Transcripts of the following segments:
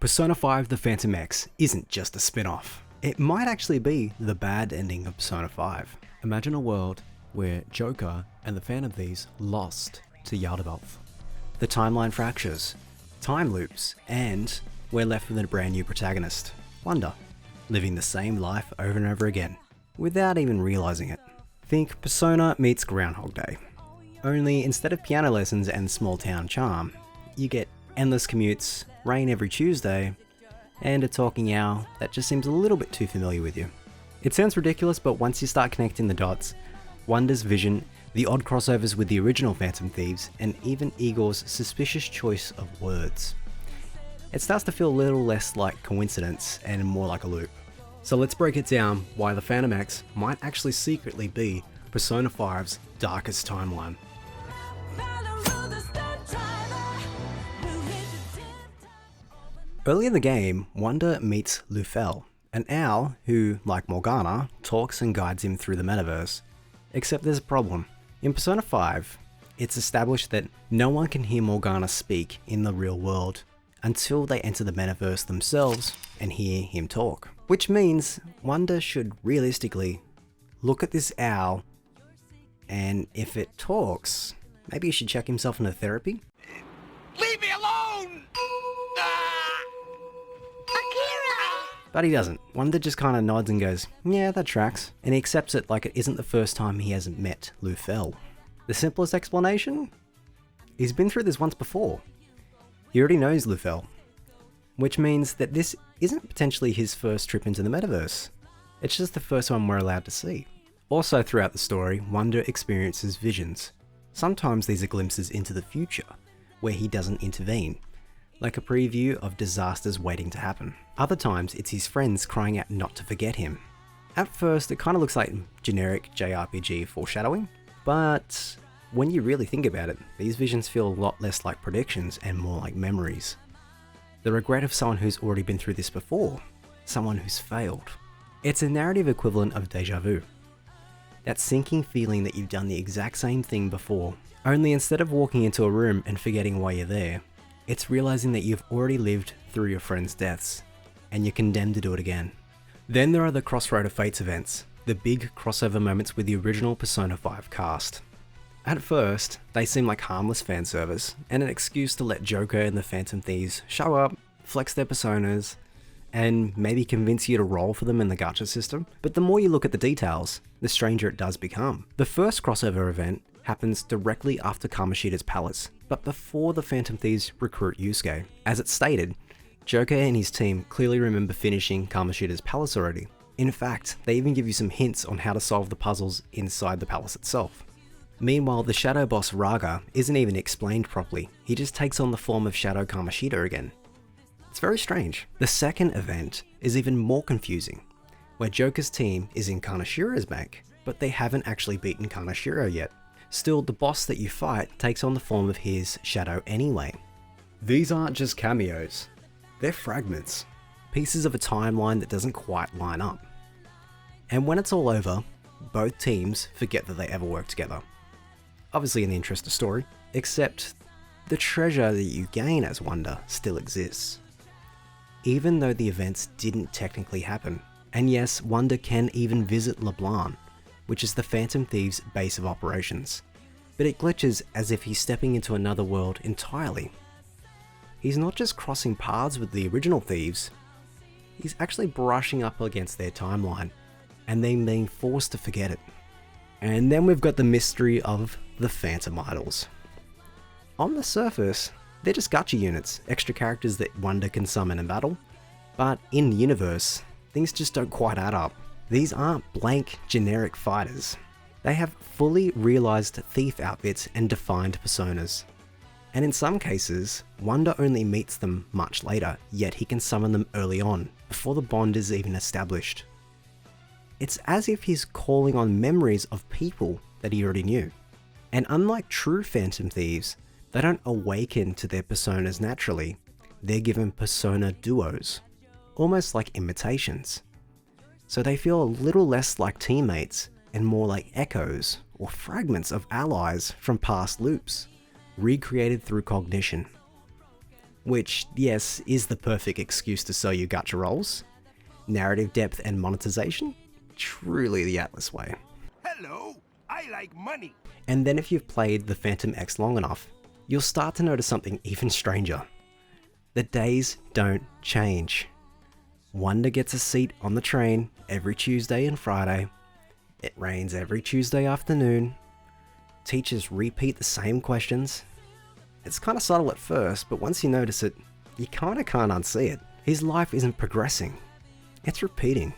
Persona 5 The Phantom X isn't just a spin-off. It might actually be the bad ending of Persona 5. Imagine a world where Joker and the Phantom Thieves lost to Yaldabaoth. The timeline fractures, time loops, and we're left with a brand new protagonist, Wanda, living the same life over and over again, without even realizing it. Think Persona meets Groundhog Day. Only instead of piano lessons and small town charm, you get endless commutes, rain every Tuesday, and a talking owl that just seems a little bit too familiar with you. It sounds ridiculous, but once you start connecting the dots, Wanda's vision, the odd crossovers with the original Phantom Thieves, and even Igor's suspicious choice of words, it starts to feel a little less like coincidence and more like a loop. So let's break it down why the Phantom X might actually secretly be Persona 5's darkest timeline. Early in the game, Wanda meets Lufel, an owl who, like Morgana, talks and guides him through the metaverse. Except there's a problem. In Persona 5, it's established that no one can hear Morgana speak in the real world until they enter the metaverse themselves and hear him talk. Which means Wanda should realistically look at this owl, and if it talks, maybe he should check himself into therapy? Leave me alone! But he doesn't. Wanda just kind of nods and goes, yeah, that tracks. And he accepts it like it isn't the first time he hasn't met Lufel. The simplest explanation? He's been through this once before. He already knows Lufel. Which means that this isn't potentially his first trip into the metaverse. It's just the first one we're allowed to see. Also throughout the story, Wanda experiences visions. Sometimes these are glimpses into the future, where he doesn't intervene, like a preview of disasters waiting to happen. Other times, it's his friends crying out not to forget him. At first, it kind of looks like generic JRPG foreshadowing, but when you really think about it, these visions feel a lot less like predictions and more like memories. The regret of someone who's already been through this before, someone who's failed. It's a narrative equivalent of deja vu. That sinking feeling that you've done the exact same thing before, only instead of walking into a room and forgetting why you're there, it's realizing that you've already lived through your friends' deaths, and you're condemned to do it again. Then there are the Crossroads of Fate events, the big crossover moments with the original Persona 5 cast. At first, they seem like harmless fan service, and an excuse to let Joker and the Phantom Thieves show up, flex their personas, and maybe convince you to roll for them in the gacha system. But the more you look at the details, the stranger it does become. The first crossover event happens directly after Kamoshida's palace, but before the Phantom Thieves recruit Yusuke. As it's stated, Joker and his team clearly remember finishing Kamoshida's palace already. In fact, they even give you some hints on how to solve the puzzles inside the palace itself. Meanwhile, the shadow boss Raga isn't even explained properly, he just takes on the form of Shadow Kamoshida again. It's very strange. The second event is even more confusing, where Joker's team is in Kaneshira's bank, but they haven't actually beaten Kaneshiro yet. Still, the boss that you fight takes on the form of his shadow anyway. These aren't just cameos, they're fragments, pieces of a timeline that doesn't quite line up. And when it's all over, both teams forget that they ever worked together. Obviously in the interest of story, except the treasure that you gain as Wanda still exists. Even though the events didn't technically happen. And yes, Wanda can even visit LeBlanc, which is the Phantom Thieves' base of operations, but it glitches as if he's stepping into another world entirely. He's not just crossing paths with the original thieves, he's actually brushing up against their timeline, and then being forced to forget it. And then we've got the mystery of the Phantom Idols. On the surface, they're just gacha units, extra characters that Wanda can summon in battle, but in the universe, things just don't quite add up. These aren't blank, generic fighters. They have fully realized thief outfits and defined personas. And in some cases, Wanda only meets them much later, yet he can summon them early on, before the bond is even established. It's as if he's calling on memories of people that he already knew. And unlike true Phantom Thieves, they don't awaken to their personas naturally, they're given persona duos, almost like imitations. So they feel a little less like teammates and more like echoes or fragments of allies from past loops, recreated through cognition. which, yes, is the perfect excuse to sell you gacha rolls. Narrative depth and monetization? Truly the Atlas way. Hello, I like money. And then if you've played the Phantom X long enough, you'll start to notice something even stranger. The days don't change. Wanda gets a seat on the train every Tuesday and Friday. It rains every Tuesday afternoon. Teachers repeat the same questions. It's kind of subtle at first, but once you notice it, you kind of can't unsee it. His life isn't progressing. It's repeating.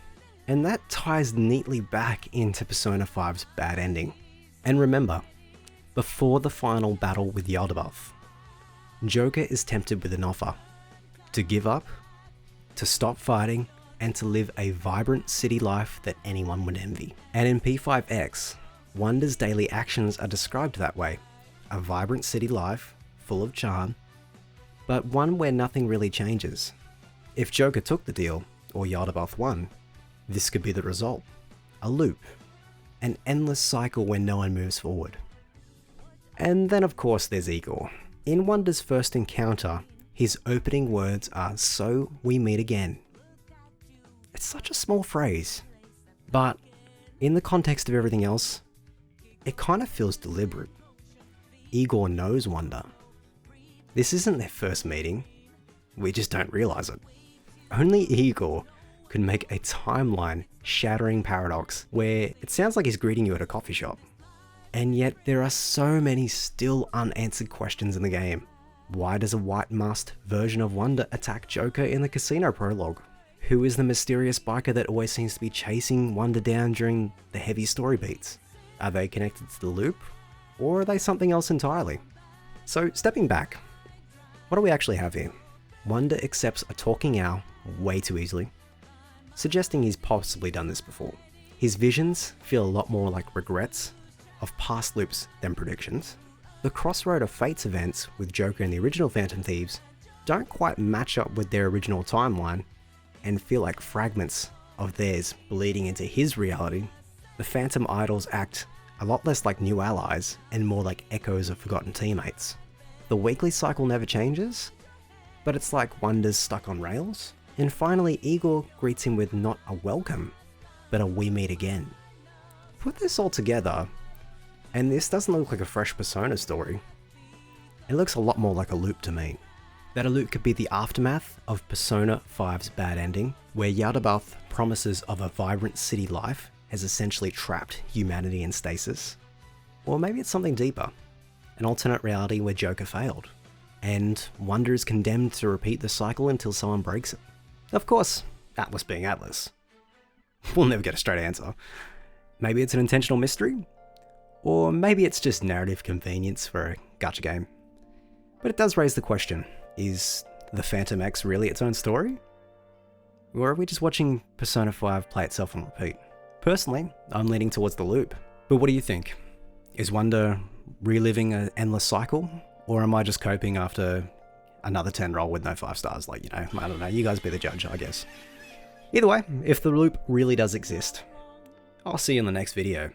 And that ties neatly back into Persona 5's bad ending. And remember, before the final battle with Yaldabaoth, Joker is tempted with an offer to give up, to stop fighting, and to live a vibrant city life that anyone would envy. And in P5X, Wanda's daily actions are described that way. A vibrant city life, full of charm, but one where nothing really changes. If Joker took the deal, or Yaldabaoth won, this could be the result. A loop. An endless cycle where no one moves forward. And then of course there's Igor. In Wanda's first encounter, his opening words are "So we meet again." It's such a small phrase, but in the context of everything else, it kind of feels deliberate. Igor knows Wanda. This isn't their first meeting, we just don't realize it. Only Igor could make a timeline-shattering paradox where it sounds like he's greeting you at a coffee shop. And yet there are so many still unanswered questions in the game. Why does a white-masked version of Wanda attack Joker in the casino prologue? Who is the mysterious biker that always seems to be chasing Wanda down during the heavy story beats? Are they connected to the loop? Or are they something else entirely? So stepping back, what do we actually have here? Wanda accepts a talking owl way too easily, suggesting he's possibly done this before. His visions feel a lot more like regrets of past loops than predictions. The Crossroads of Fate's events with Joker and the original Phantom Thieves don't quite match up with their original timeline and feel like fragments of theirs bleeding into his reality. The Phantom Idols act a lot less like new allies and more like echoes of forgotten teammates. The weekly cycle never changes, but it's like Wanda's stuck on rails. And finally, Igor greets him with not a welcome, but a "we meet again." Put this all together, and this doesn't look like a fresh Persona story. It looks a lot more like a loop to me. That a loop could be the aftermath of Persona 5's bad ending, where Yaldabaoth promises of a vibrant city life has essentially trapped humanity in stasis. Or maybe it's something deeper, an alternate reality where Joker failed, and Wanda is condemned to repeat the cycle until someone breaks it. Of course, Atlas being Atlas. We'll never get a straight answer. Maybe it's an intentional mystery, or maybe it's just narrative convenience for a gacha game. But it does raise the question, is the Phantom X really its own story? Or are we just watching Persona 5 play itself on repeat? Personally, I'm leaning towards the loop. But what do you think? Is Wanda reliving an endless cycle? Or am I just coping after another 10 roll with no 5 stars? Like, I don't know, you guys be the judge, I guess. Either way, if the loop really does exist, I'll see you in the next video.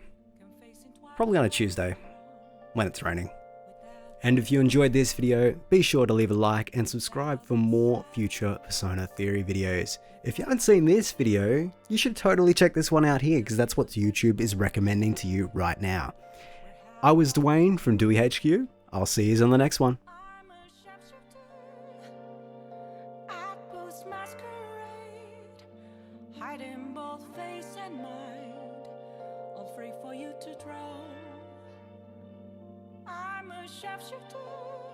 Probably on a Tuesday, when it's raining. And if you enjoyed this video, be sure to leave a like and subscribe for more future Persona Theory videos. If you haven't seen this video, you should totally check this one out here, because that's what YouTube is recommending to you right now. I was Dwayne from Dewey HQ. I'll see you on the next one. Hiding both face and mind, all free for you to draw. I'm a sharpshooter.